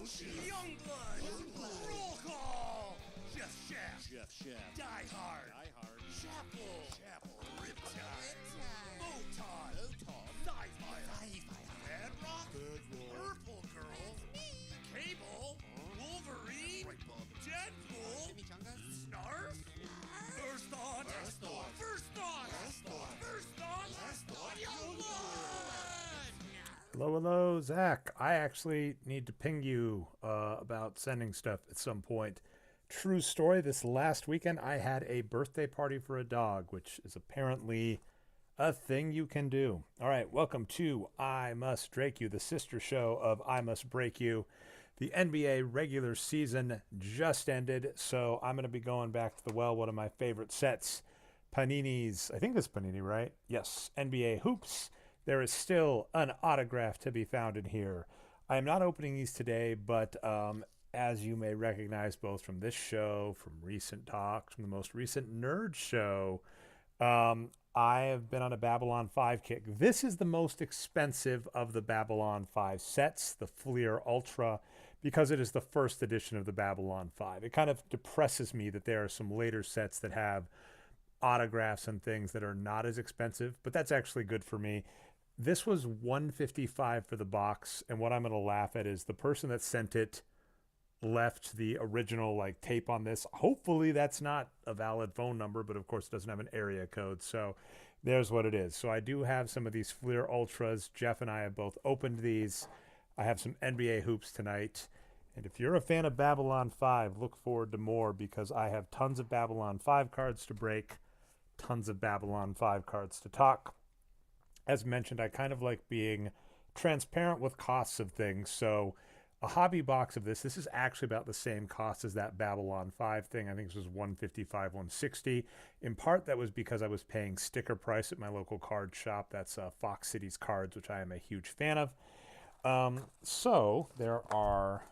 Youngblood. Roll call. Jeff Shaft. Die Hard. Chapel. Riptide. Photon. Sci-Fi. Bedrock. Purple Girl. Cable. Wolverine. Deadpool. Snarf. First on. Youngblood. Hello, Zach. I actually need to ping you about sending stuff at some point. True story, this last weekend I had a birthday party for a dog, which is apparently a thing you can do. All right, welcome to I Must Drake You, the sister show of I Must Break You. The NBA regular season just ended, so I'm going to be going back to one of my favorite sets, Panini's, I think it's Panini, right? Yes, NBA Hoops. There is still an autograph to be found in here. I am not opening these today, but as you may recognize both from this show, from recent talks, from the most recent Nerd show, I have been on a Babylon 5 kick. This is the most expensive of the Babylon 5 sets, the Fleer Ultra, because it is the first edition of the Babylon 5. It kind of depresses me that there are some later sets that have autographs and things that are not as expensive, but that's actually good for me. This was $155 for the box, and what I'm going to laugh at is the person that sent it left the original tape on this. Hopefully that's not a valid phone number, but of course it doesn't have an area code, so there's what it is. So I do have some of these Fleer Ultras. Jeff and I have both opened these. I have some NBA hoops tonight, and if you're a fan of Babylon 5, look forward to more, because I have tons of Babylon 5 cards to break, tons of Babylon 5 cards to talk. As mentioned, I kind of like being transparent with costs of things. So a hobby box of this is actually about the same cost as that Babylon 5 thing. I think this was $155, $160. In part, that was because I was paying sticker price at my local card shop. That's Fox Cities Cards, which I am a huge fan of. So there are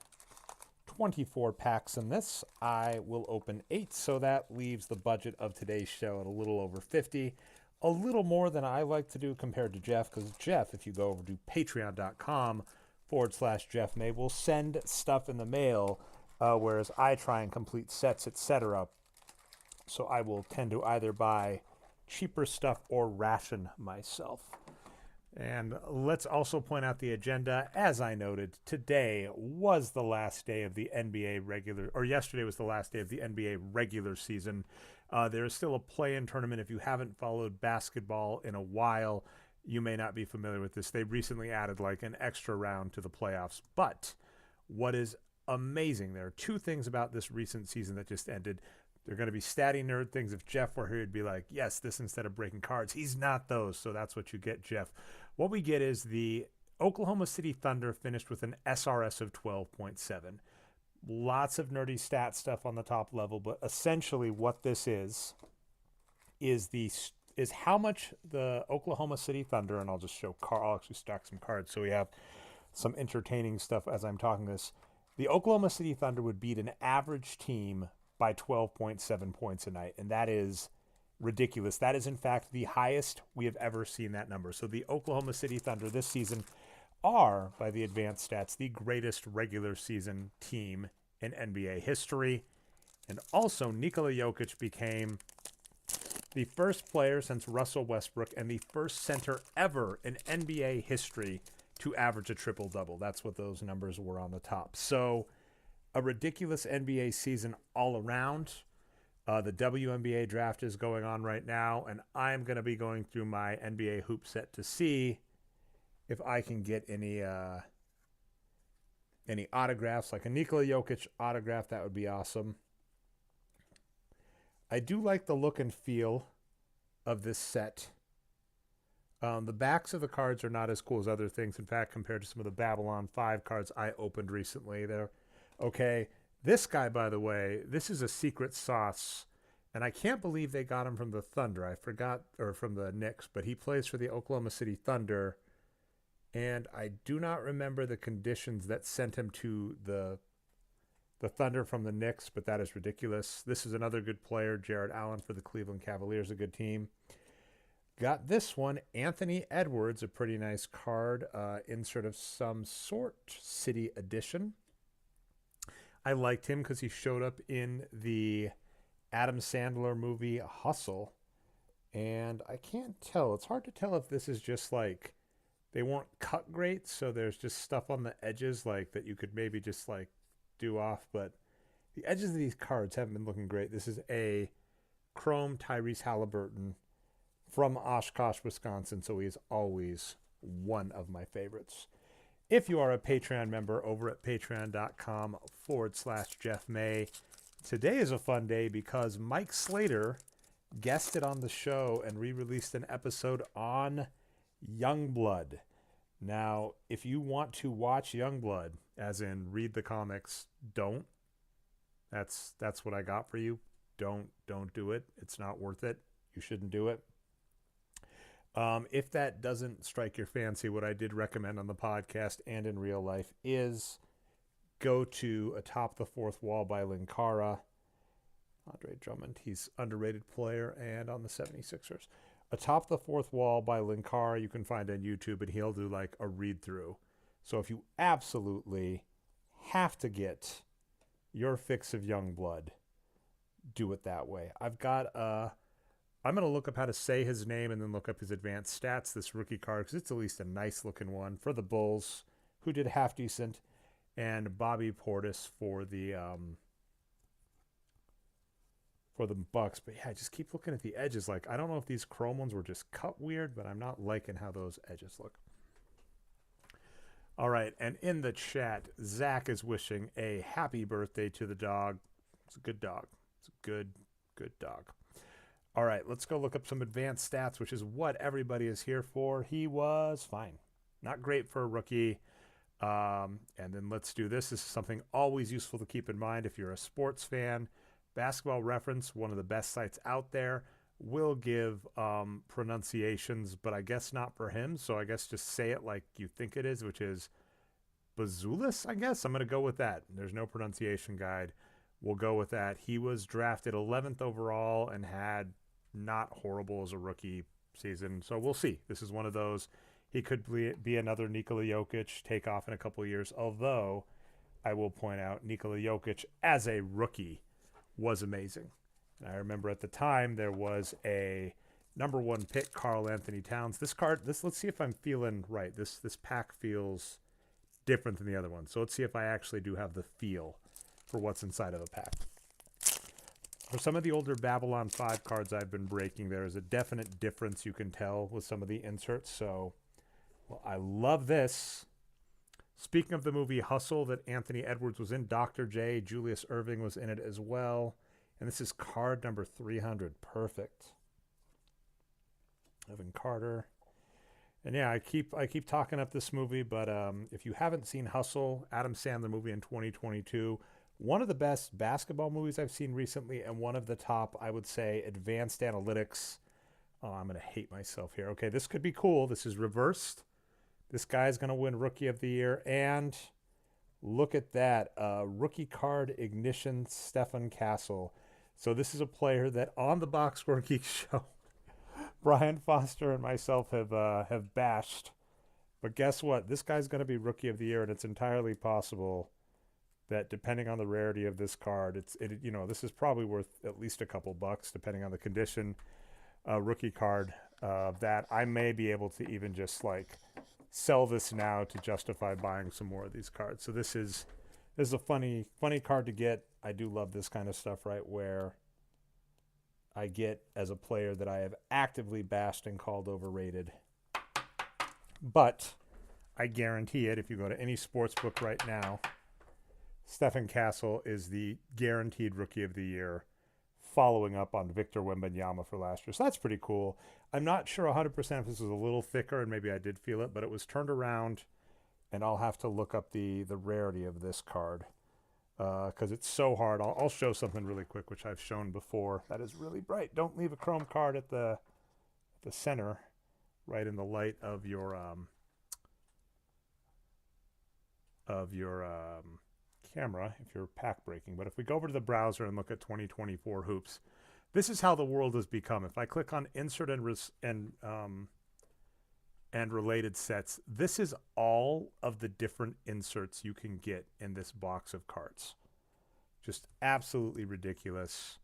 24 packs in this. I will open 8, so that leaves the budget of today's show at a little over $50. A little more than I like to do compared to Jeff, because Jeff, if you go over to patreon.com/Jeff May, will send stuff in the mail, whereas I try and complete sets, etc. So I will tend to either buy cheaper stuff or ration myself. And let's also point out the agenda. As I noted, today was the last day of the NBA regular, or yesterday was the last day of the NBA regular season. There is still a play-in tournament. If you haven't followed basketball in a while, you may not be familiar with this. They recently added an extra round to the playoffs. But what is amazing, there are two things about this recent season that just ended. They're going to be statty nerd things. If Jeff were here, he'd be like, yes, this instead of breaking cards. He's not those, so that's what you get, Jeff. What we get is the Oklahoma City Thunder finished with an SRS of 12.7. Lots of nerdy stat stuff on the top level, but essentially what this is how much the Oklahoma City Thunder, and I'll just show I'll actually stack some cards so we have some entertaining stuff as I'm talking this. The Oklahoma City Thunder would beat an average team by 12.7 points a night, and that is ridiculous. That is, in fact, the highest we have ever seen that number. So the Oklahoma City Thunder this season are, by the advanced stats, the greatest regular season team in NBA history. And also, Nikola Jokic became the first player since Russell Westbrook and the first center ever in NBA history to average a triple-double. That's what those numbers were on the top. So a ridiculous NBA season all around. The WNBA draft is going on right now, and I'm going to be going through my NBA hoop set to see if I can get any autographs, like a Nikola Jokic autograph. That would be awesome. I do like the look and feel of this set. The backs of the cards are not as cool as other things. In fact, compared to some of the Babylon 5 cards I opened recently, they're okay. This guy, by the way, this is a secret sauce, and I can't believe they got him from the Thunder. I forgot, or from the Knicks, but he plays for the Oklahoma City Thunder, and I do not remember the conditions that sent him to the Thunder from the Knicks, but that is ridiculous. This is another good player, Jared Allen for the Cleveland Cavaliers, a good team. Got this one, Anthony Edwards, a pretty nice card in sort of some sort, City Edition. I liked him because he showed up in the Adam Sandler movie Hustle. And I can't tell. It's hard to tell if this is just like they weren't cut great, so there's just stuff on the edges like that you could maybe just like do off. But the edges of these cards haven't been looking great. This is a Chrome Tyrese Halliburton from Oshkosh, Wisconsin, so he is always one of my favorites. If you are a Patreon member over at patreon.com/Jeff May, today is a fun day because Mike Slater guested on the show and re-released an episode on Youngblood. Now, if you want to watch Youngblood, as in read the comics, don't. That's what I got for you. Don't do it. It's not worth it. You shouldn't do it. If that doesn't strike your fancy, what I did recommend on the podcast and in real life is go to Atop the Fourth Wall by Linkara. Andre Drummond, he's underrated player and on the 76ers. Atop the Fourth Wall by Linkara, you can find on YouTube, and he'll do like a read through. So if you absolutely have to get your fix of Youngblood, do it that way. I'm going to look up how to say his name and then look up his advanced stats, this rookie card, because it's at least a nice looking one for the Bulls, who did half decent, and Bobby Portis for the Bucks. But yeah, I just keep looking at the edges. Like, I don't know if these chrome ones were just cut weird, but I'm not liking how those edges look. All right, and in the chat, Zach is wishing a happy birthday to the dog. It's a good dog. It's a good dog. All right, let's go look up some advanced stats, which is what everybody is here for. He was fine. Not great for a rookie. And then let's do this. This is something always useful to keep in mind if you're a sports fan. Basketball Reference, one of the best sites out there, will give pronunciations, but I guess not for him. So I guess just say it like you think it is, which is Bazulis, I guess. I'm going to go with that. There's no pronunciation guide. We'll go with that. He was drafted 11th overall and had not horrible as a rookie season. So we'll see. This is one of those. He could be another Nikola Jokic, take off in a couple of years. Although I will point out Nikola Jokic as a rookie was amazing. And I remember at the time there was a number one pick, Karl Anthony Towns. This card, let's see if I'm feeling right. This pack feels different than the other one. So let's see if I actually do have the feel for what's inside of a pack. For some of the older Babylon 5 cards I've been breaking, there is a definite difference you can tell with some of the inserts. So, well, I love this. Speaking of the movie Hustle that Anthony Edwards was in, Dr. J, Julius Irving was in it as well. And this is card number 300. Perfect. Evan Carter. And yeah, I keep talking up this movie, but if you haven't seen Hustle, Adam Sandler movie in 2022, one of the best basketball movies I've seen recently, and one of the top, I would say, advanced analytics. Oh, I'm going to hate myself here. Okay, this could be cool. This is reversed. This guy's going to win Rookie of the Year. And look at that. Rookie card ignition, Stephen Castle. So this is a player that on the Box Score Geek show, Brian Foster and myself have bashed. But guess what? This guy's going to be Rookie of the Year, and it's entirely possible that depending on the rarity of this card, this is probably worth at least a couple bucks depending on the condition. Rookie card that I may be able to even just like sell this now to justify buying some more of these cards. So this is a funny card to get. I do love this kind of stuff, right, where I get as a player that I have actively bashed and called overrated. But I guarantee it, if you go to any sports book right now, Stephen Castle is the guaranteed Rookie of the Year, following up on Victor Wembanyama for last year. So that's pretty cool. I'm not sure 100% if this was a little thicker, and maybe I did feel it, but it was turned around, and I'll have to look up the rarity of this card because it's so hard. I'll show something really quick, which I've shown before. That is really bright. Don't leave a chrome card at the center, right in the light of your camera if you're pack breaking. But if we go over to the browser and look at 2024 hoops, this is how the world has become. If I click on insert and related sets, this is all of the different inserts you can get in this box of cards. Just absolutely ridiculous.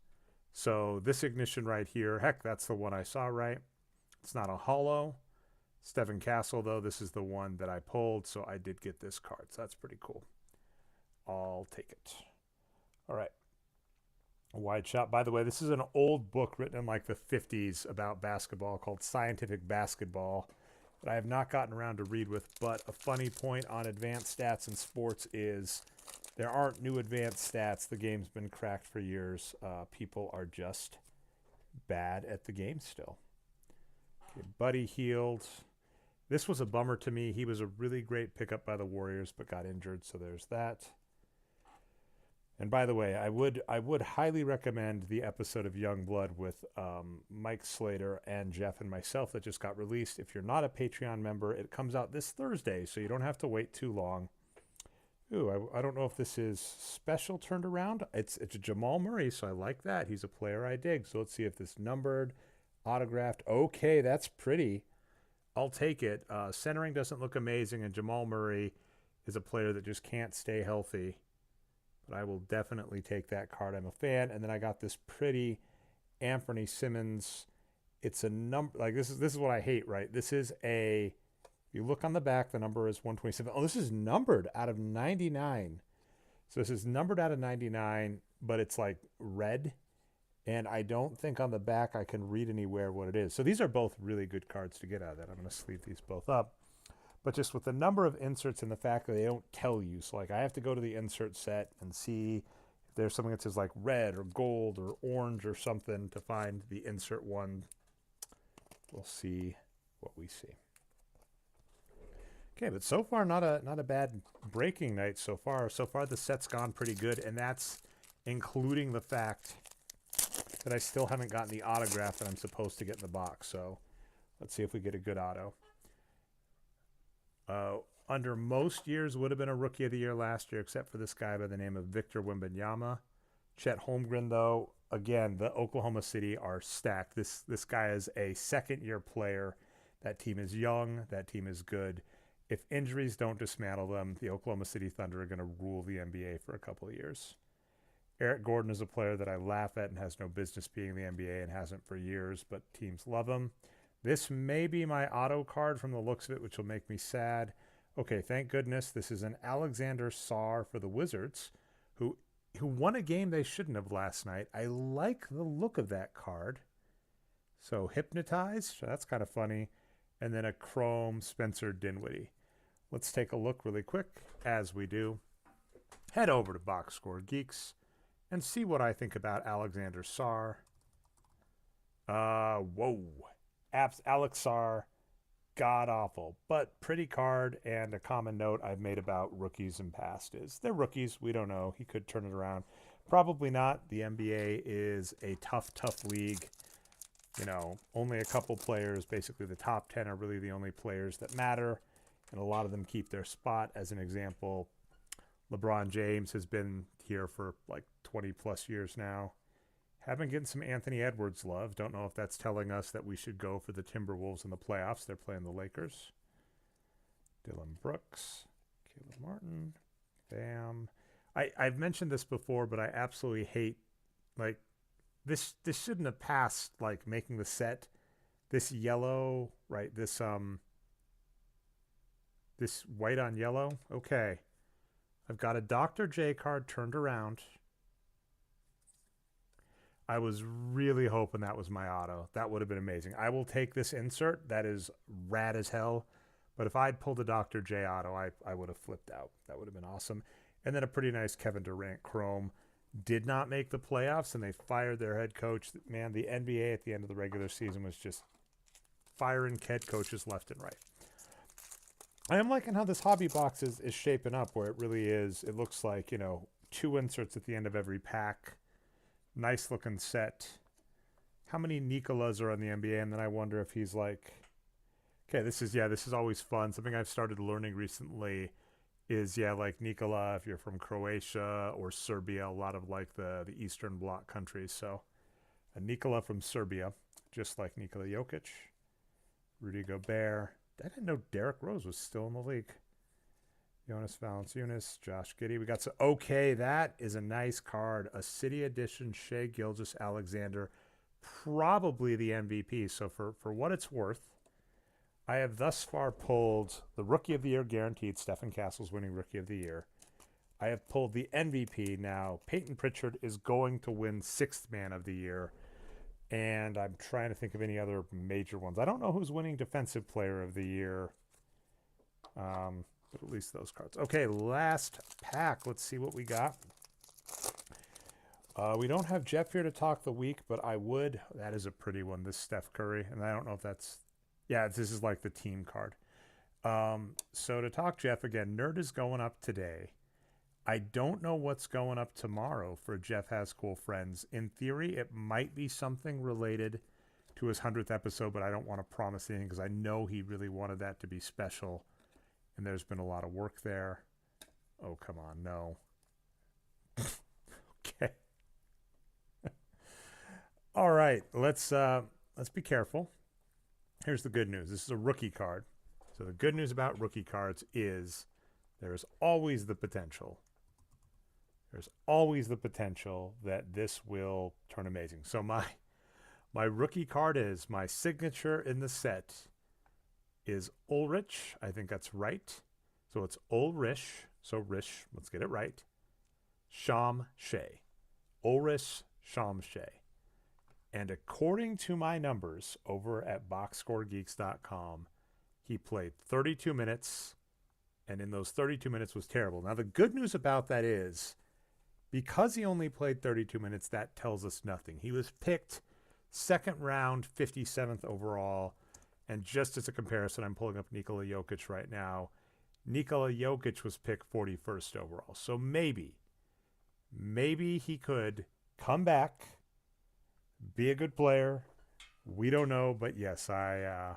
So this ignition right here, heck, that's the one I saw, right? It's not a holo. Steven Castle, though, this is the one that I pulled, so I did get this card. So that's pretty cool. I'll take it. All right. A wide shot. By the way, this is an old book written in like the 50s about basketball called Scientific Basketball that I have not gotten around to read with. But a funny point on advanced stats in sports is there aren't new advanced stats. The game's been cracked for years. People are just bad at the game still. Okay, Buddy Hield. This was a bummer to me. He was a really great pickup by the Warriors, but got injured, so there's that. And by the way, I would highly recommend the episode of Youngblood with Mike Slater and Jeff and myself that just got released. If you're not a Patreon member, it comes out this Thursday, so you don't have to wait too long. Ooh, I don't know if this is special turned around. It's a Jamal Murray, so I like that. He's a player I dig. So let's see if this numbered, autographed. Okay, that's pretty. I'll take it. Centering doesn't look amazing, and Jamal Murray is a player that just can't stay healthy. But I will definitely take that card. I'm a fan. And then I got this pretty Anthony Simmons. It's a number, like this is what I hate, right? This is a, if you look on the back, the number is 127. Oh, this is numbered out of 99. So this is numbered out of 99, but it's like red. And I don't think on the back I can read anywhere what it is. So these are both really good cards to get out of that. I'm going to sleeve these both up. But just with the number of inserts and the fact that they don't tell you. So like I have to go to the insert set and see if there's something that says like red or gold or orange or something to find the insert one. We'll see what we see. Okay, but so far not a bad breaking night so far. So far the set's gone pretty good, and that's including the fact that I still haven't gotten the autograph that I'm supposed to get in the box. So let's see if we get a good auto. Under most years would have been a Rookie of the Year last year, except for this guy by the name of Victor Wembanyama. Chet Holmgren, though, again, the Oklahoma City are stacked. This guy is a second-year player. That team is young. That team is good. If injuries don't dismantle them, the Oklahoma City Thunder are going to rule the NBA for a couple of years. Eric Gordon is a player that I laugh at and has no business being in the NBA and hasn't for years, but teams love him. This may be my auto card from the looks of it, which will make me sad. Okay, thank goodness. This is an Alexander Sarr for the Wizards, who won a game they shouldn't have last night. I like the look of that card. So Hypnotized, so that's kind of funny. And then a Chrome Spencer Dinwiddie. Let's take a look really quick, as we do. Head over to Box Score Geeks and see what I think about Alexander Sarr. Whoa. Alex Sarr, god-awful, but pretty card. And a common note I've made about rookies in past is they're rookies. We don't know. He could turn it around. Probably not. The NBA is a tough league. You know, only a couple players, basically the top 10 are really the only players that matter. And a lot of them keep their spot. As an example, LeBron James has been here for like 20 plus years now. Have been getting some Anthony Edwards love. Don't know if that's telling us that we should go for the Timberwolves in the playoffs. They're playing the Lakers. Dylan Brooks, Caleb Martin, Bam. I've mentioned this before, but I absolutely hate, like, this shouldn't have passed, like, making the set. This yellow, right, this white on yellow. Okay. I've got a Dr. J card turned around. I was really hoping that was my auto. That would have been amazing. I will take this insert. That is rad as hell. But if I'd pulled a Dr. J auto, I would have flipped out. That would have been awesome. And then a pretty nice Kevin Durant Chrome. Did not make the playoffs, and they fired their head coach. Man, the NBA at the end of the regular season was just firing head coaches left and right. I am liking how this hobby box is shaping up, where it really is. It looks like, you know, 2 inserts at the end of every pack. Nice looking set. How many Nikolas are on the NBA? And then I wonder if he's like, okay, this is always fun. Something I've started learning recently is, like Nikola, if you're from Croatia or Serbia, a lot of like the Eastern Bloc countries. So a Nikola from Serbia, just like Nikola Jokic. Rudy Gobert. I didn't know Derrick Rose was still in the league. Jonas Valanciunas, Josh Giddey. We got some. Okay, that is a nice card. A City Edition Shea Gilgeous-Alexander, probably the MVP. So for what it's worth, I have thus far pulled the Rookie of the Year guaranteed. Stephen Castle's winning Rookie of the Year. I have pulled the MVP. Now, Peyton Pritchard is going to win Sixth Man of the Year. And I'm trying to think of any other major ones. I don't know who's winning Defensive Player of the Year. But at least those cards. Okay, last pack. Let's see what we got. We don't have Jeff here to talk the week, but I would. That is a pretty one, this Steph Curry. And I don't know if that's... Yeah, this is like the team card. So to talk Jeff again, Nerd is going up today. I don't know what's going up tomorrow for Jeff Has Cool Friends. In theory, it might be something related to his 100th episode, but I don't want to promise anything because I know he really wanted that to be special. And there's been a lot of work there. Oh, come on, no. Okay. All right, let's be careful. Here's the good news. This is a rookie card. So the good news about rookie cards is there's always the potential. There's always the potential that this will turn amazing. So my rookie card is my signature in the set is Ulrich. I think that's right. So it's Ulrich. So Rish, let's get it right. Sham Shea. Ulrich Sham Shea. And according to my numbers over at boxscoregeeks.com, he played 32 minutes, and in those 32 minutes was terrible. Now, the good news about that is, because he only played 32 minutes, that tells us nothing. He was picked second round, 57th overall, and just as a comparison, I'm pulling up Nikola Jokic right now. Nikola Jokic was picked 41st overall. So maybe he could come back, be a good player. We don't know, but yes, I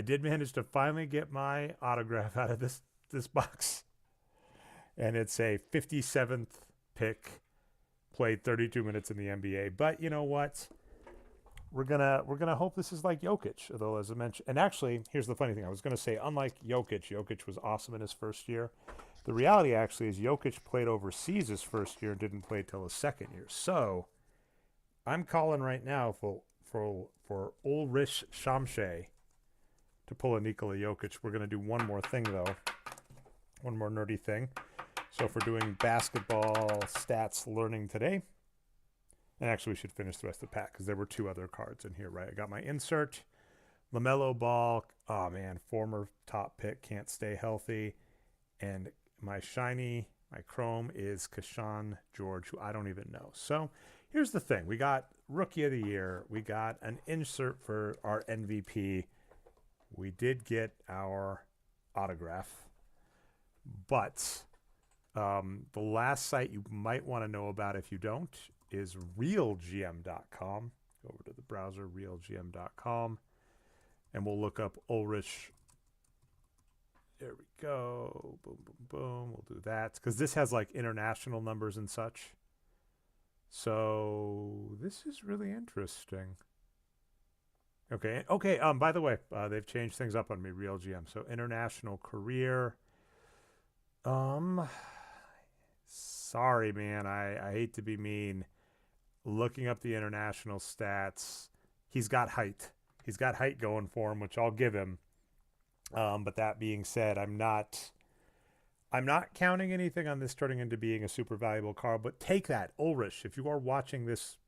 did manage to finally get my autograph out of this box. And it's a 57th pick, played 32 minutes in the NBA. But you know what? We're gonna hope this is like Jokic, although as I mentioned, and actually, here's the funny thing. I was gonna say, unlike Jokic was awesome in his first year. The reality actually is Jokic played overseas his first year and didn't play till his second year. So I'm calling right now for Ulrich Shamshay to pull a Nikola Jokic. We're gonna do one more thing though, one more nerdy thing. So if we're doing basketball stats learning today. And actually, we should finish the rest of the pack because there were two other cards in here, right? I got my insert, LaMelo Ball. Oh, man, former top pick, can't stay healthy. And my shiny, my chrome is Kashawn George, who I don't even know. So here's the thing. We got Rookie of the Year. We got an insert for our MVP. We did get our autograph. But the last site you might want to know about if you don't is realgm.com. Go over to the browser, realgm.com, and we'll look up Ulrich. There we go. Boom, boom, boom. We'll do that because this has like international numbers and such. So this is really interesting. Okay. By the way, they've changed things up on me, RealGM. So international career. Sorry, man. I hate to be mean. Looking up the international stats, he's got height. He's got height going for him, which I'll give him. But that being said, I'm not counting anything on this turning into being a super valuable card. But take that, Ulrich. If you are watching this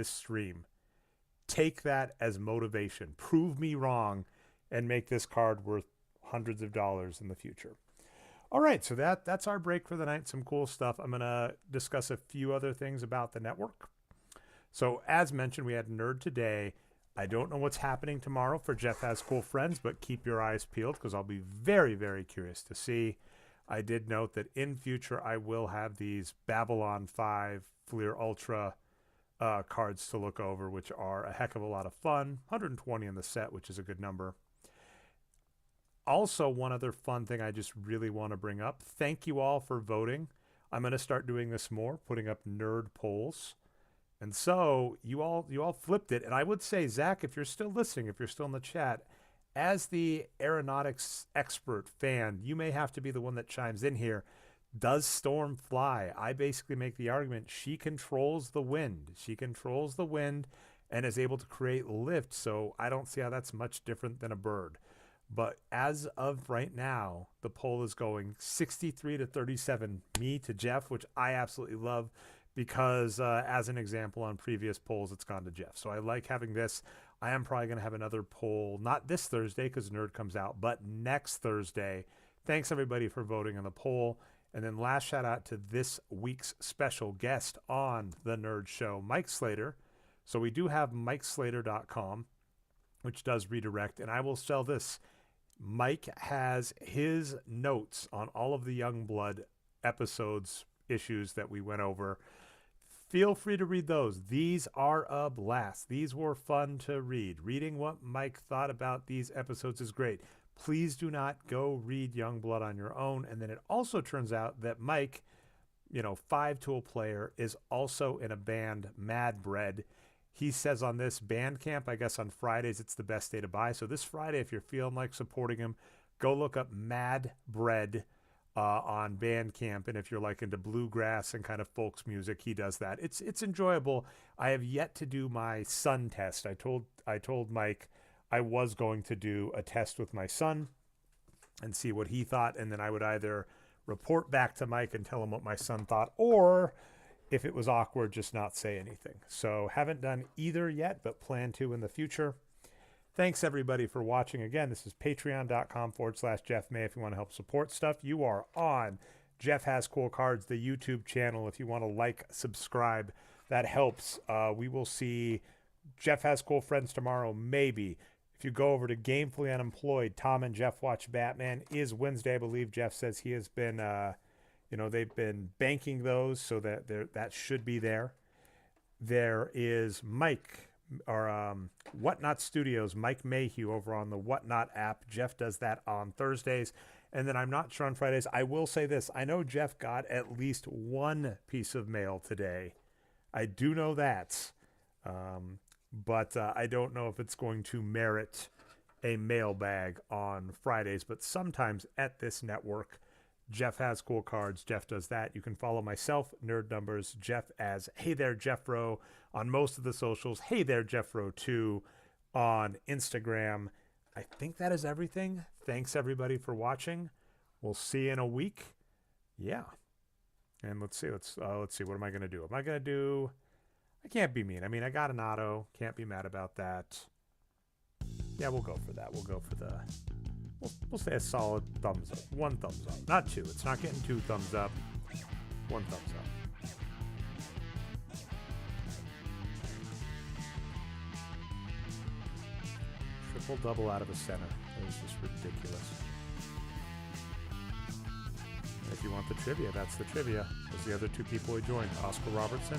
stream, take that as motivation. Prove me wrong, and make this card worth hundreds of dollars in the future. All right, so that's our break for the night. Some cool stuff. I'm going to discuss a few other things about the network. So as mentioned, we had Nerd today. I don't know what's happening tomorrow for Jeff Has Cool Friends, but keep your eyes peeled because I'll be very, very curious to see. I did note that in future I will have these Babylon 5 Fleer Ultra cards to look over, which are a heck of a lot of fun. 120 in the set, which is a good number. Also, one other fun thing I just really want to bring up. Thank you all for voting. I'm going to start doing this more, putting up nerd polls. And so you all flipped it. And I would say, Zach, if you're still listening, if you're still in the chat, as the aeronautics expert fan, you may have to be the one that chimes in here. Does Storm fly? I basically make the argument she controls the wind. She controls the wind and is able to create lift, so I don't see how that's much different than a bird. But as of right now, the poll is going 63 to 37, me to Jeff, which I absolutely love because as an example on previous polls, it's gone to Jeff. So I like having this. I am probably going to have another poll, not this Thursday because Nerd comes out, but next Thursday. Thanks everybody for voting on the poll. And then last shout out to this week's special guest on the Nerd Show, Mike Slater. So we do have MikeSlater.com, which does redirect, and I will sell this. Mike has his notes on all of the Youngblood episodes, issues that we went over. Feel free to read those. These are a blast. These were fun to read. Reading what Mike thought about these episodes is great. Please do not go read Youngblood on your own. And then it also turns out that Mike, five-tool player, is also in a band, Mad Bread. He says on this Bandcamp, I guess on Fridays, it's the best day to buy. So this Friday, if you're feeling like supporting him, go look up Mad Bread on Bandcamp. And if you're like into bluegrass and kind of folks music, he does that. It's enjoyable. I have yet to do my son test. I told Mike I was going to do a test with my son and see what he thought. And then I would either report back to Mike and tell him what my son thought, or if it was awkward, just not say anything. So haven't done either yet, but plan to in the future. Thanks everybody for watching. Again, this is patreon.com/Jeff May if you want to help support stuff. You are on Jeff Has Cool Cards, the YouTube channel. If you want to like, subscribe, that helps. We will see Jeff Has Cool Friends tomorrow, maybe. If you go over to Gamefully Unemployed, Tom and Jeff Watch Batman is Wednesday. I believe Jeff says he has been... they've been banking those so that that should be there. There is Mike, or Whatnot Studios, Mike Mayhew over on the Whatnot app. Jeff does that on Thursdays. And then I'm not sure on Fridays. I will say this. I know Jeff got at least one piece of mail today. I do know that. But I don't know if it's going to merit a mailbag on Fridays. But sometimes at this network, Jeff Has Cool Cards. Jeff does that. You can follow myself, Nerd Numbers, Jeff as Hey There Jeffro on most of the socials. Hey There Jeffro 2 on Instagram. I think that is everything. Thanks everybody for watching. We'll see you in a week. Yeah. And let's see. Let's see. What am I going to do? Am I going to do... I can't be mean. I mean, I got an auto. Can't be mad about that. Yeah, we'll go for that. We'll go for the... We'll say a solid thumbs up. One thumbs up. Not two. It's not getting two thumbs up. One thumbs up. Triple double out of the center. That was just ridiculous. And if you want the trivia, that's the trivia. Those are the other two people who joined. Oscar Robertson